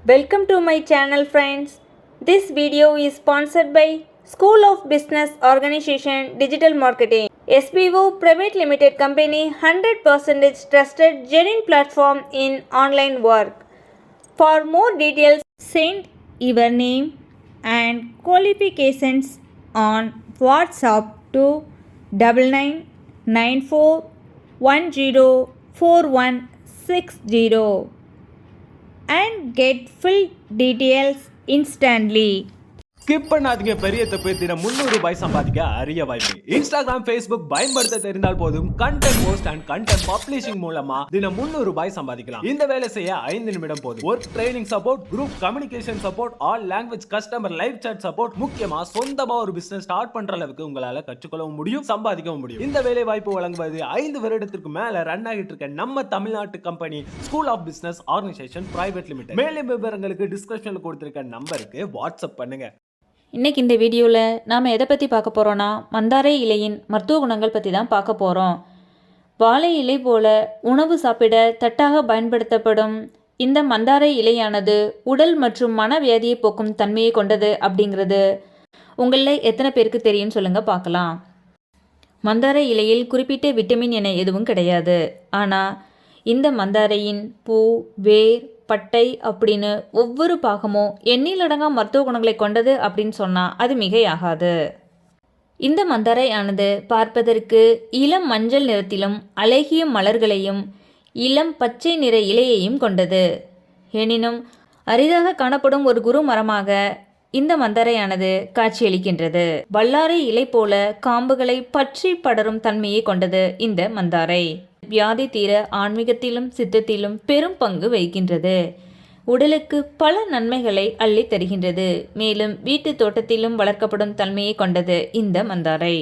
Welcome to my channel friends. This video is sponsored by School of Business Organization Digital Marketing. SBO Private Limited Company 100% trusted genuine platform in online work. For more details, send your name and qualifications on WhatsApp to 9994104160 and get full details instantly. Skip பண்ணாதீங்க. பெரிய தப்பு. தினம் 300 ரூபாய் சம்பாதிக்க அரிய வாய்ப்பு. Instagram, Facebook பயன்படுத்த தெரிந்தால் போதும் content post and content publishing மூலமா தினம் 300 ரூபாய் சம்பாதிக்கலாம். இந்த வேலை செய்ய 5 நிமிடம் போதும். Work training support, group communication support, all language customer live chat support, முக்கியமா சொந்தமா ஒரு பிசினஸ் ஸ்டார்ட் பண்ற அளவுக்கு உங்களால கற்றுக்கொள்ளவும் முடியும், சம்பாதிக்கவும் முடியும். இந்த வேலை வாய்ப்பு வழங்குவது 5 வருடத்திற்கு மேல ரன் ஆகிட்டு இருக்க நம்ம தமிழ்நாட்டு company school of business organisation private limited. மேலும் விவரங்களுக்கு டிஸ்கிரிப்ஷன்ல கொடுத்திருக்க நம்பருக்கு வாட்ஸ்அப் பண்ணுங்க. இன்றைக்கி இந்த வீடியோவில் நாம் எதை பற்றி பார்க்க போகிறோன்னா, மந்தாரை இலையின் மருத்துவ குணங்கள் பற்றி தான் பார்க்க போகிறோம். வாழை இலை போல உணவு சாப்பிட தட்டாக பயன்படுத்தப்படும் இந்த மந்தாரை இலையானது உடல் மற்றும் மனவியாதியை போக்கும் தன்மையை கொண்டது அப்படிங்கிறது உங்களில் எத்தனை பேருக்கு தெரியும்னு சொல்லுங்கள் பார்க்கலாம். மந்தாரை இலையில் குறிப்பிட்ட விட்டமின் என எதுவும் கிடையாது. ஆனால் இந்த மந்தாரையின் பூ, வேர், பட்டை அப்படின்னு ஒவ்வொரு பாகமும் எண்ணிலடங்கா மருத்துவ குணங்களை கொண்டது அப்படின்னு சொன்னால் அது மிகையாகாது. இந்த மந்தாரை ஆனது பார்ப்பதற்கு இளம் மஞ்சள் நிறத்திலும் அழகிய மலர்களையும் இளம் பச்சை நிற இலையையும் கொண்டது. எனினும் அரிதாக காணப்படும் ஒரு குரு மரமாக இந்த மந்தாரையானது காட்சியளிக்கின்றது. வல்லாரை இலை போல காம்புகளை பற்றி படரும் தன்மையை கொண்டது இந்த மந்தாரை. வியாதி தீர ஆன்மீகத்திலும் சித்தத்திலும் பெரும் பங்கு வகிக்கின்றது. உடலுக்கு பல நன்மைகளை அள்ளி தருகின்றது. மேலும் வீட்டு தோட்டத்திலும் வளர்க்கப்படும் தன்மையை கொண்டது இந்த மந்தாரை.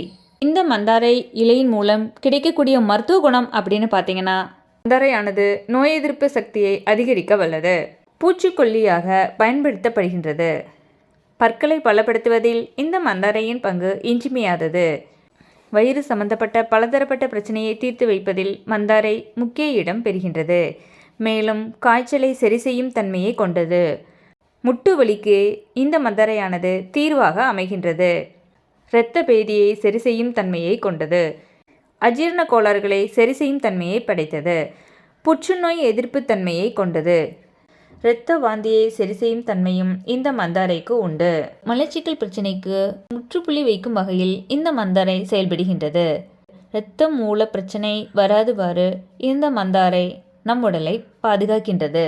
இந்த மந்தாரை இலையின் மூலம் கிடைக்கக்கூடிய மருத்துவ குணம் அப்படின்னு பார்த்தீங்கன்னா, மந்தாரையானது நோய் எதிர்ப்பு சக்தியை அதிகரிக்க வல்லது. பூச்சிக்கொல்லியாக பயன்படுத்தப்படுகின்றது. பற்களை பலப்படுத்துவதில் இந்த மந்தாரையின் பங்கு இன்றியமையாதது. வயிறு சம்பந்தப்பட்ட பலதரப்பட்ட பிரச்சனையை தீர்த்து வைப்பதில் மந்தாரை முக்கிய இடம் பெறுகின்றது. மேலும் காய்ச்சலை சரி செய்யும் தன்மையை கொண்டது. முட்டு வலிக்கு இந்த மந்தாரையானது தீர்வாக அமைகின்றது. இரத்த பேதியை சரி செய்யும் தன்மையை கொண்டது. அஜீரண கோளாறுகளை சரி செய்யும் தன்மையை படைத்தது. புற்றுநோய் எதிர்ப்பு தன்மையை கொண்டது. இரத்த வாந்தியை சரி செய்யும் தன்மையும் இந்த மந்தாரைக்கு உண்டு. மலச்சிக்கல் பிரச்சனைக்கு முற்றுப்புள்ளி வைக்கும் வகையில் இந்த மந்தாரை செயல்படுகின்றது. இரத்த மூல பிரச்சனை வராதுவாறு இந்த மந்தாரை நம் உடலை பாதுகாக்கின்றது.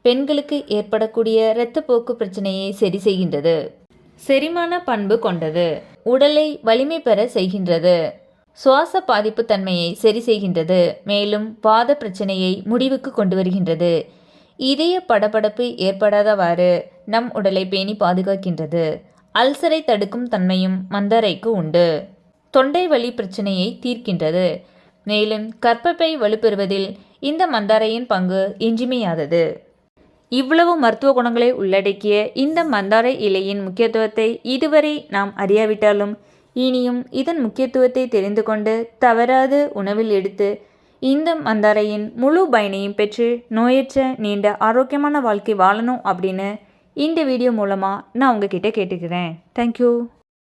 பெண்களுக்கு ஏற்படக்கூடிய இரத்தப்போக்கு பிரச்சனையை சரி செய்கின்றது. செரிமான பண்பு கொண்டது. உடலை வலிமை பெற செய்கின்றது. சுவாச பாதிப்பு தன்மையை சரி செய்கின்றது. மேலும் வாத பிரச்சனையை முடிவுக்கு கொண்டு வருகின்றது. இதய படபடப்பு ஏற்படாதவாறு நம் உடலை பேணி பாதுகாக்கின்றது. அல்சரை தடுக்கும் தன்மையும் மந்தாரைக்கு உண்டு. தொண்டை வலி பிரச்சனையை தீர்க்கின்றது. மேலும் கர்ப்பப்பை வலுப்பெறுவதில் இந்த மந்தாரையின் பங்கு இன்றியமையாதது. இவ்வளவு மருத்துவ குணங்களை உள்ளடக்கிய இந்த மந்தாரை இலையின் முக்கியத்துவத்தை இதுவரை நாம் அறியாவிட்டாலும் இனியும் இதன் முக்கியத்துவத்தை தெரிந்து கொண்டு தவறாது உணவில் எடுத்து இந்த மந்தாரையின் முழு பயனையும் பெற்று நோயற்ற நீண்ட ஆரோக்கியமான வாழ்க்கை வாழணும் அப்படின்னு இந்த வீடியோ மூலமாக நான் உங்ககிட்ட கேட்டுக்கிறேன். தேங்க்யூ.